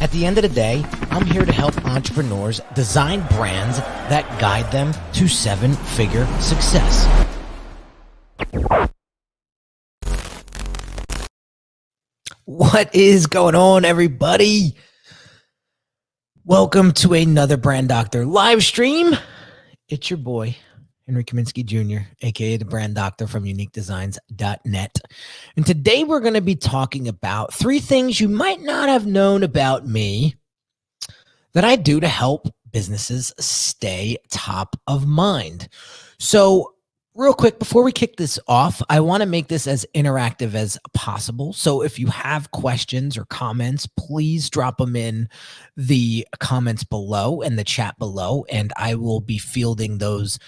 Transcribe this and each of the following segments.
At the end of the day, I'm here to help entrepreneurs design brands that guide them to seven-figure success. What is going on, everybody? Welcome to another Brand Doctor live stream. It's your boy, Henry Kaminski Jr., aka the Brand Doctor from UniqueDesignz.net. And today we're going to be talking about 3 things you might not have known about me that I do to help businesses stay top of mind. So real quick, before we kick this off, I want to make this as interactive as possible. So if you have questions or comments, please drop them in the comments below and the chat below, and I will be fielding those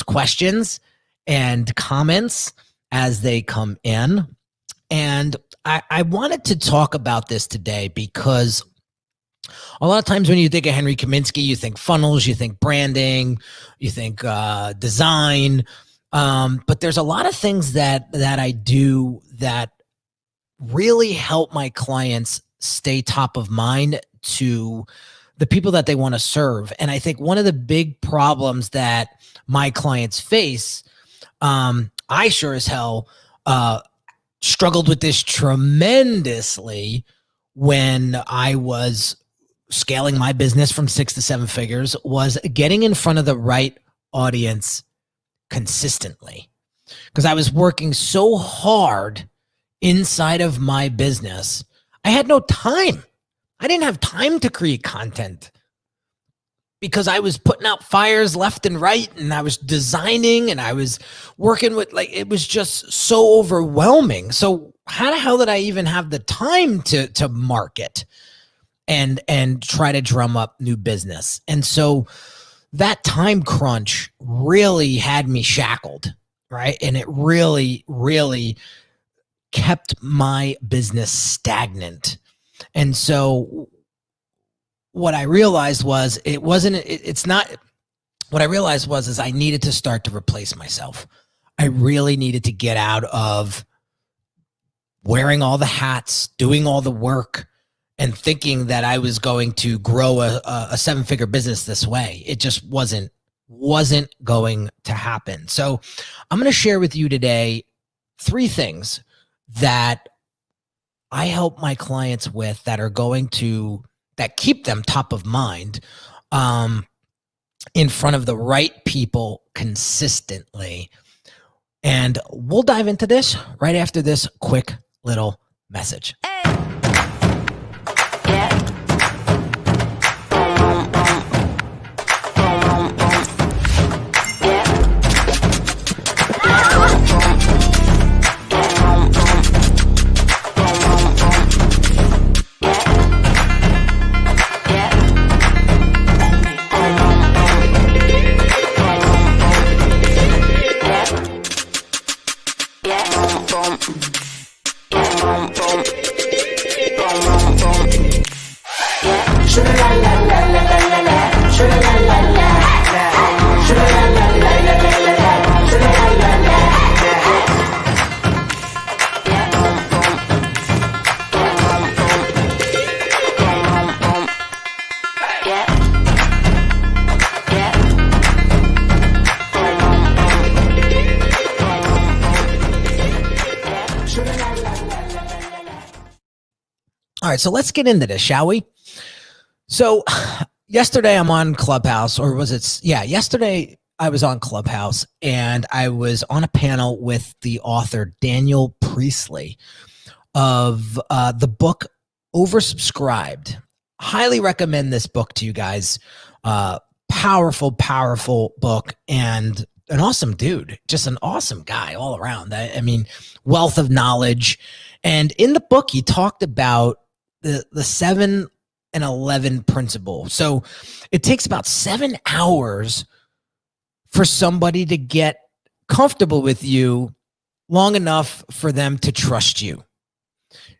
questions and comments as they come in. And I wanted to talk about this today because a lot of times when you think of Henry Kaminski, you think funnels, you think branding, you think design. But there's a lot of things that I do that really help my clients stay top of mind to the people that they want to serve. And I think one of the big problems that my clients face, I sure as hell struggled with this tremendously when I was scaling my business from 6 to 7 figures, was getting in front of the right audience consistently, because I was working so hard inside of my business. I had no time. I didn't have time to create content because I was putting out fires left and right, and I was designing and I was working with, like, it was just so overwhelming. So how the hell did I even have the time to market and try to drum up new business? And so that time crunch really had me shackled, right? And it really, really kept my business stagnant. And so what I realized was what I realized was I needed to start to replace myself. I really needed to get out of wearing all the hats, doing all the work, and thinking that I was going to grow a 7-figure business this way. It just wasn't going to happen. So I'm going to share with you today 3 things that I help my clients with that keep them top of mind, in front of the right people consistently. And we'll dive into this right after this quick little message. All right, so let's get into this, shall we? So yesterday I'm on Clubhouse, or was it? Yeah, yesterday I was on Clubhouse and I was on a panel with the author Daniel Priestley of the book Oversubscribed. Highly recommend this book to you guys. Powerful, powerful book, and an awesome dude, just an awesome guy all around. I mean, wealth of knowledge. And in the book, he talked about the 7 and 11 principle. So it takes about 7 hours for somebody to get comfortable with you long enough for them to trust you.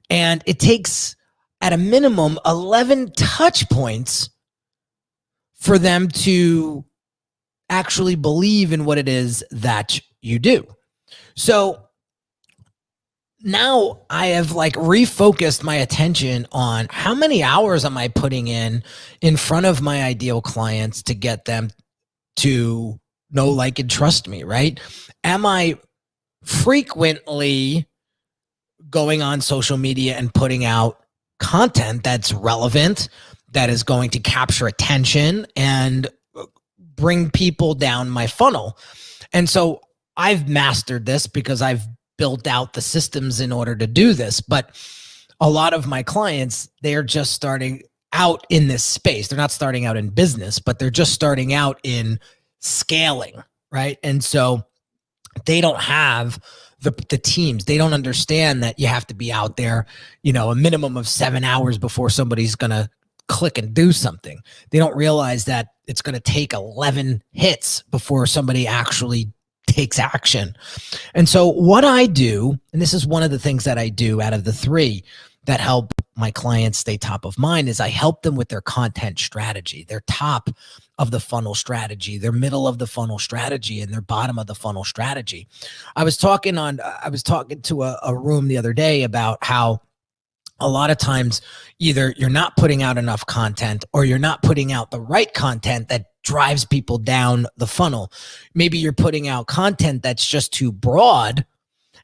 And it takes at a minimum 11 touch points for them to actually believe in what it is that you do. So now I have like refocused my attention on how many hours am I putting in front of my ideal clients to get them to know, like, and trust me, right? Am I frequently going on social media and putting out content that's relevant, that is going to capture attention and bring people down my funnel? And so I've mastered this because I've built out the systems in order to do this. But a lot of my clients, they are just starting out in this space. They're not starting out in business, but they're just starting out in scaling, right? And so they don't have the teams. They don't understand that you have to be out there, a minimum of 7 hours before somebody's going to click and do something. They don't realize that it's going to take 11 hits before somebody actually takes action. And so what I do, and this is one of the things that I do out of the three that help my clients stay top of mind, is I help them with their content strategy, their top of the funnel strategy, their middle of the funnel strategy, and their bottom of the funnel strategy. I was talking to a room the other day about how a lot of times either you're not putting out enough content or you're not putting out the right content that drives people down the funnel. Maybe you're putting out content that's just too broad,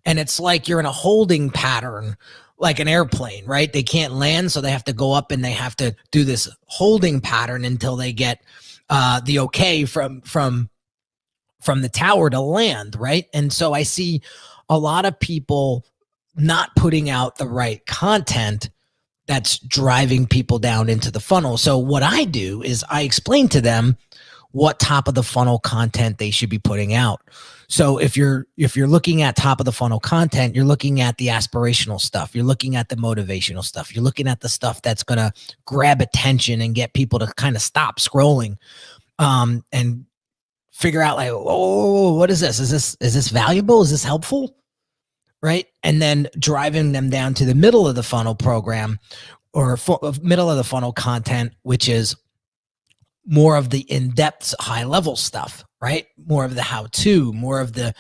and it's like you're in a holding pattern, like an airplane, right? They can't land, so they have to go up and they have to do this holding pattern until they get the okay from the tower to land, right? And so I see a lot of people not putting out the right content that's driving people down into the funnel. So what I do is I explain to them what top of the funnel content they should be putting out. So if you're looking at top of the funnel content, you're looking at the aspirational stuff. You're looking at the motivational stuff. You're looking at the stuff that's going to grab attention and get people to kind of stop scrolling and figure out, like, oh, what is this? Is this valuable? Is this helpful? Right? And then driving them down to the middle of the funnel program, or middle of the funnel content, which is more of the in-depth, high-level stuff, right? More of the how-to, more of the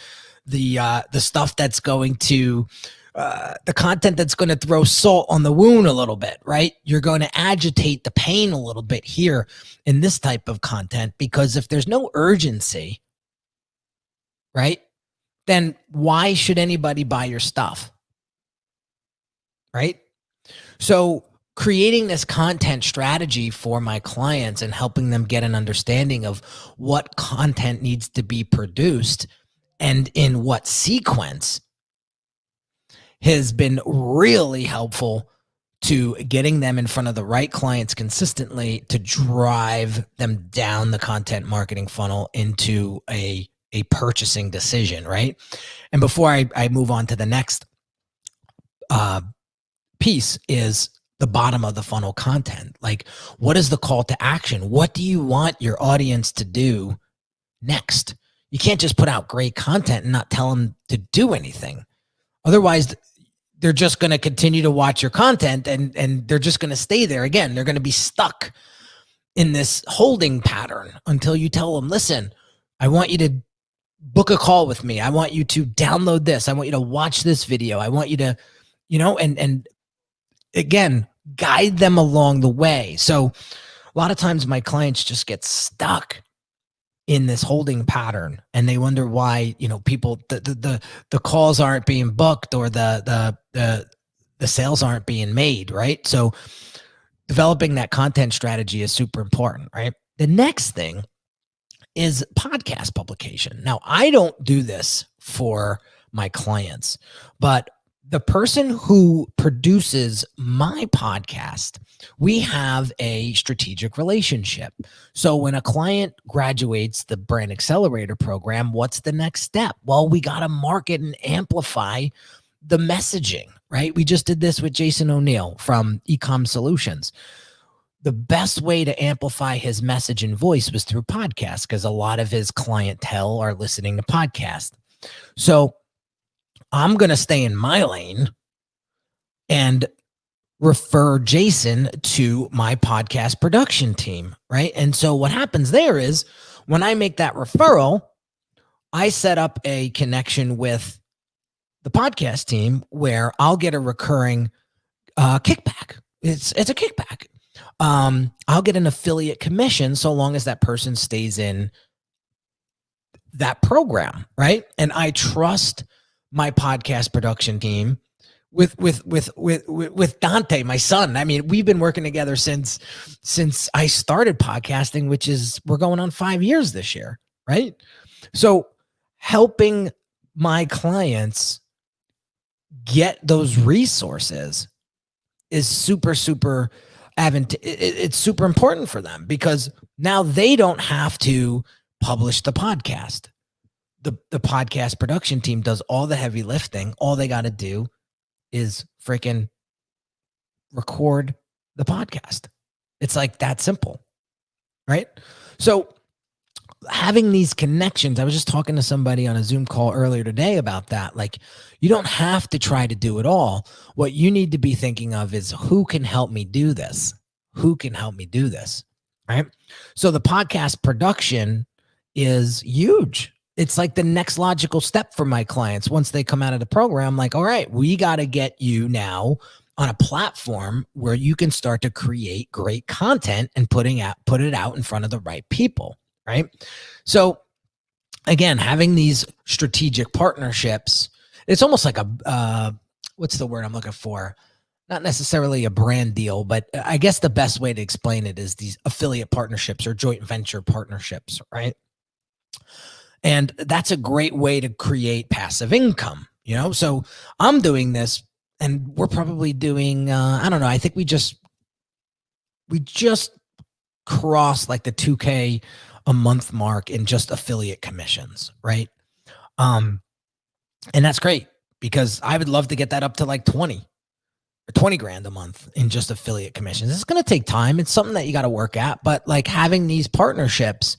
stuff that's going to the content that's going to throw salt on the wound a little bit, right? You're going to agitate the pain a little bit here in this type of content, because if there's no urgency, right, then why should anybody buy your stuff? Right? So creating this content strategy for my clients and helping them get an understanding of what content needs to be produced and in what sequence has been really helpful to getting them in front of the right clients consistently to drive them down the content marketing funnel into a purchasing decision, right? And before I move on to the next piece, is the bottom of the funnel content. Like, what is the call to action? What do you want your audience to do next? You can't just put out great content and not tell them to do anything. Otherwise, they're just going to continue to watch your content and they're just going to stay there. Again, they're going to be stuck in this holding pattern until you tell them, listen, I want you to book a call with me. I want you to download this. I want you to watch this video. I want you to, and again, guide them along the way. So a lot of times my clients just get stuck in this holding pattern, and they wonder why, people, the calls aren't being booked, or the sales aren't being made, right? So developing that content strategy is super important, right? The next thing is podcast publication. Now, I don't do this for my clients, but the person who produces my podcast, we have a strategic relationship. So when a client graduates the Brand Accelerator program, what's the next step? Well, we got to market and amplify the messaging, right? We just did this with Jason O'Neill from Ecom Solutions. The best way to amplify his message and voice was through podcasts, because a lot of his clientele are listening to podcasts. So I'm going to stay in my lane and refer Jason to my podcast production team, right? And so what happens there is, when I make that referral, I set up a connection with the podcast team where I'll get a recurring kickback. It's a kickback. I'll get an affiliate commission so long as that person stays in that program, right? And I trust my podcast production team with Dante, my son. I mean, we've been working together since I started podcasting, which is we're going on 5 years this year, right? So helping my clients get those resources is super it's super important for them because now they don't have to publish the podcast. The podcast production team does all the heavy lifting. All they got to do is freaking record the podcast. It's like that simple, right? So having these connections, I was just talking to somebody on a Zoom call earlier today about that. Like, you don't have to try to do it all. What you need to be thinking of is who can help me do this? Who can help me do this? Right? So the podcast production is huge. It's like the next logical step for my clients. Once they come out of the program, like, all right, we got to get you now on a platform where you can start to create great content and put it out in front of the right people. Right. So again, having these strategic partnerships, it's almost like what's the word I'm looking for? Not necessarily a brand deal, but I guess the best way to explain it is these affiliate partnerships or joint venture partnerships. Right. And that's a great way to create passive income, So I'm doing this and we're probably doing, I don't know. I think we just crossed like the 2K a month mark in just affiliate commissions, right? And that's great because I would love to get that up to like 20 grand a month in just affiliate commissions. It's going to take time. It's something that you got to work at, but like having these partnerships,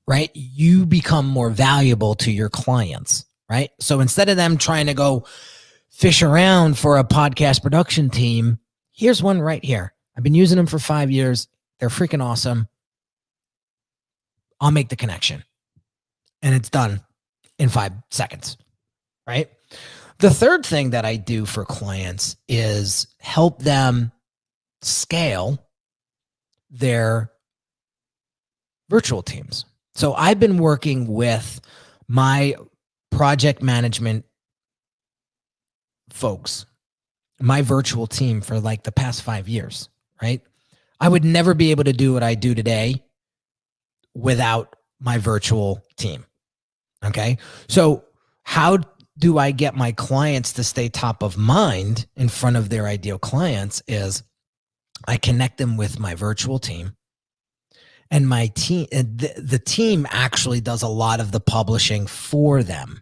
right? You become more valuable to your clients, right? So instead of them trying to go fish around for a podcast production team, here's one right here. I've been using them for 5 years. They're freaking awesome. I'll make the connection and it's done in 5 seconds, right? The third thing that I do for clients is help them scale their virtual teams. So I've been working with my project management folks, my virtual team for like the past 5 years, right? I would never be able to do what I do today without my virtual team. Okay. So how do I get my clients to stay top of mind in front of their ideal clients is I connect them with my virtual team and my team. The team actually does a lot of the publishing for them.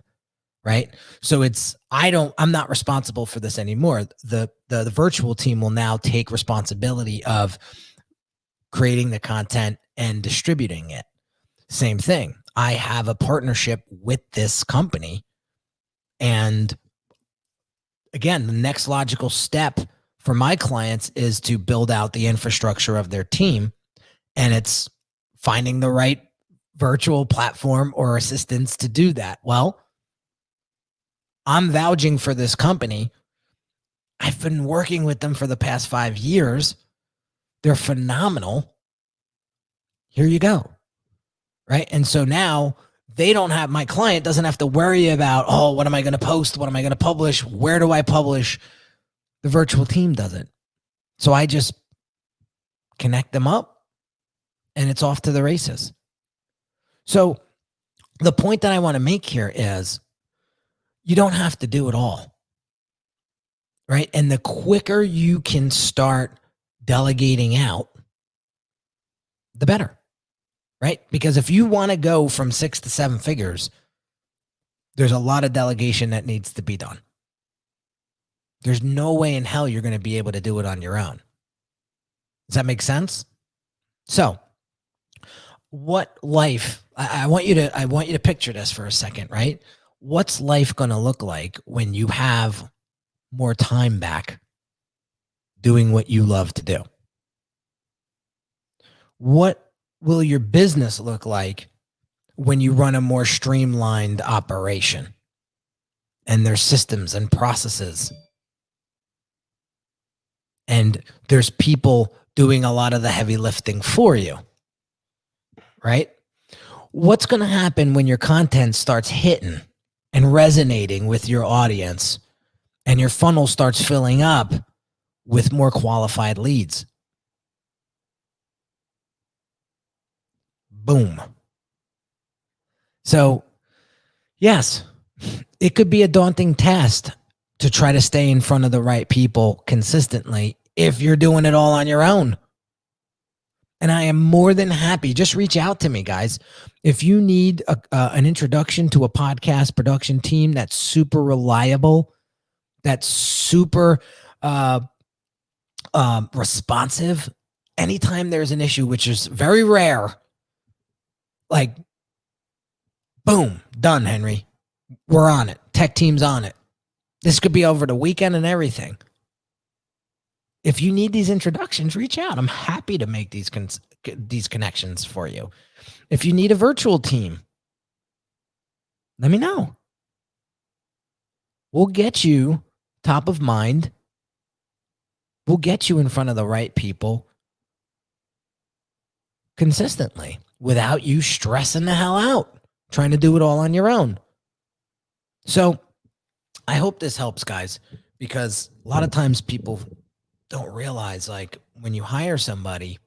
Right. So I'm not responsible for this anymore. The virtual team will now take responsibility of creating the content and distributing it. Same thing. I have a partnership with this company. And again, the next logical step for my clients is to build out the infrastructure of their team. And it's finding the right virtual platform or assistance to do that. Well, I'm vouching for this company. I've been working with them for the past 5 years. They're phenomenal. Here you go. Right. And so now my client doesn't have to worry about, what am I going to post? What am I going to publish? Where do I publish? The virtual team does it. So I just connect them up and it's off to the races. So the point that I want to make here is you don't have to do it all. Right. And the quicker you can start delegating out, the better. Right? Because if you want to go from 6 to 7 figures, there's a lot of delegation that needs to be done. There's no way in hell you're going to be able to do it on your own. Does that make sense? So what life, I want you to picture this for a second, right? What's life going to look like when you have more time back doing what you love to do? What will your business look like when you run a more streamlined operation? and there's systems and processes. And there's people doing a lot of the heavy lifting for you, right? What's going to happen when your content starts hitting and resonating with your audience and your funnel starts filling up with more qualified leads? Boom. So, yes, it could be a daunting task to try to stay in front of the right people consistently if you're doing it all on your own. And I am more than happy. Just reach out to me, guys. If you need an introduction to a podcast production team that's super reliable, that's super responsive, anytime there's an issue, which is very rare, like, boom, done, Henry. We're on it. Tech team's on it. This could be over the weekend and everything. If you need these introductions, reach out. I'm happy to make these connections for you. If you need a virtual team, let me know. We'll get you top of mind. We'll get you in front of the right people consistently without you stressing the hell out, trying to do it all on your own. So I hope this helps, guys, because a lot of times people don't realize, like, when you hire somebody,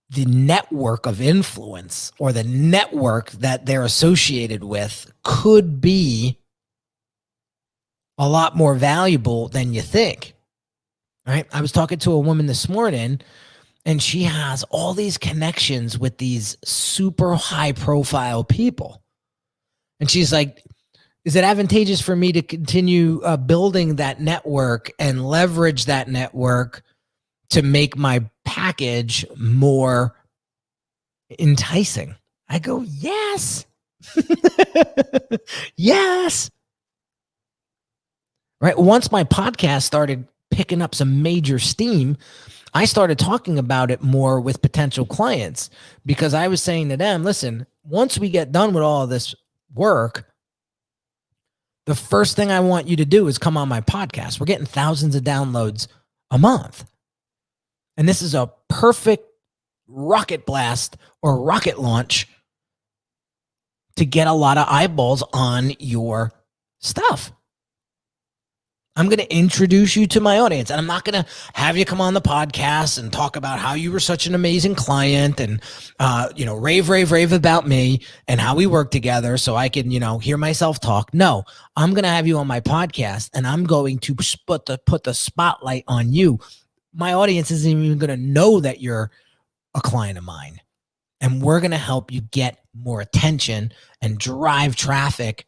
the network of influence or the network that they're associated with could be a lot more valuable than you think. Right? I was talking to a woman this morning, and she has all these connections with these super high profile people. And she's like, is it advantageous for me to continue building that network and leverage that network to make my package more enticing? I go, yes. Yes. Right. Once my podcast started picking up some major steam, I started talking about it more with potential clients, because I was saying to them, listen, once we get done with all of this work, the first thing I want you to do is come on my podcast. We're getting thousands of downloads a month. And this is a perfect rocket blast or rocket launch to get a lot of eyeballs on your stuff. I'm going to introduce you to my audience, and I'm not going to have you come on the podcast and talk about how you were such an amazing client and, rave about me and how we work together so I can, hear myself talk. No, I'm going to have you on my podcast, and I'm going to put the spotlight on you. My audience isn't even going to know that you're a client of mine, and we're going to help you get more attention and drive traffic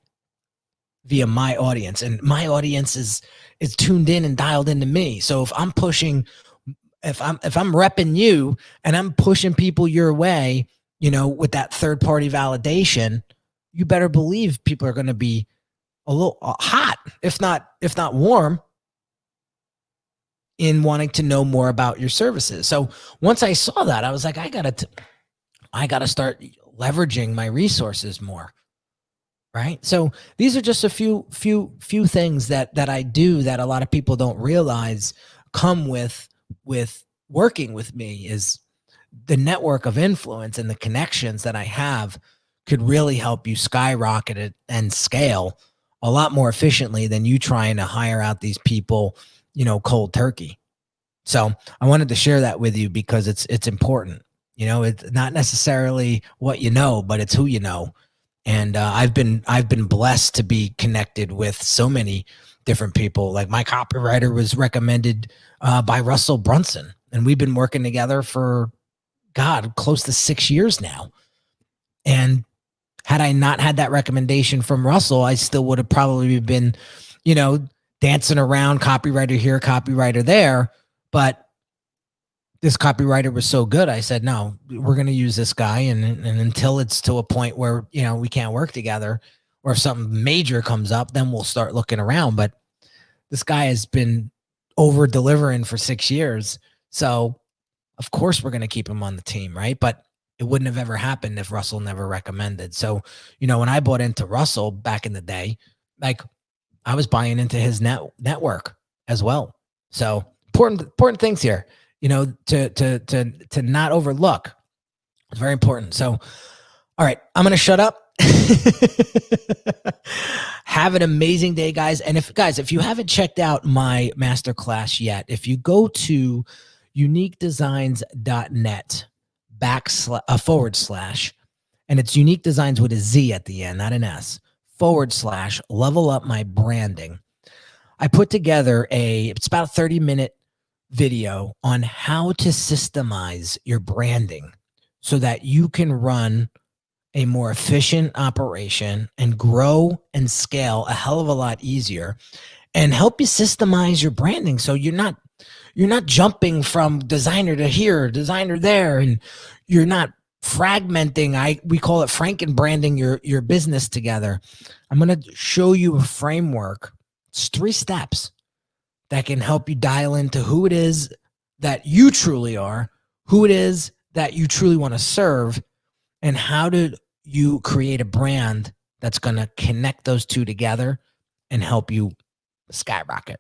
via my audience. And my audience is tuned in and dialed into me. So if I'm repping you and I'm pushing people your way, with that third party validation, you better believe people are going to be a little hot, if not warm, in wanting to know more about your services. So once I saw that, I was like, I gotta start leveraging my resources more. Right. So these are just a few things that I do that a lot of people don't realize come with working with me. Is the network of influence and the connections that I have could really help you skyrocket it and scale a lot more efficiently than you trying to hire out these people, cold turkey. So I wanted to share that with you because it's important. It's not necessarily what you know, but it's who you know. And I've been blessed to be connected with so many different people. Like, my copywriter was recommended by Russell Brunson, and we've been working together for, close to 6 years now. And had I not had that recommendation from Russell, I still would have probably been, dancing around, copywriter here, copywriter there. But this copywriter was so good, I said, no, we're going to use this guy. And until it's to a point where, we can't work together, or if something major comes up, then we'll start looking around. But this guy has been over delivering for 6 years. So of course we're going to keep him on the team. Right. But it wouldn't have ever happened if Russell never recommended. So, you know, when I bought into Russell back in the day, like I was buying into his network as well. So important things here, you know, to not overlook. It's very important. So, all right, I'm going to shut up. Have an amazing day, guys. And if you haven't checked out my masterclass yet, if you go to uniquedesignz.net // and it's Unique Designz with a Z at the end, not an S, / level up my branding. I put together it's about a 30-minute video on how to systemize your branding so that you can run a more efficient operation and grow and scale a hell of a lot easier, and help you systemize your branding so you're not jumping from designer to here, designer there, and you're not fragmenting. We call it Franken branding your business together. I'm going to show you a framework. It's 3 steps that can help you dial into who it is that you truly are, who it is that you truly want to serve, and how to you create a brand that's going to connect those two together and help you skyrocket.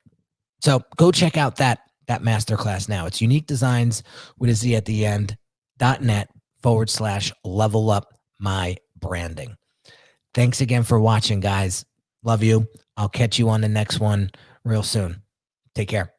So go check out that masterclass now. It's Unique Designz with a Z at the end, .net / level up my branding. Thanks again for watching, guys. Love you. I'll catch you on the next one real soon. Take care.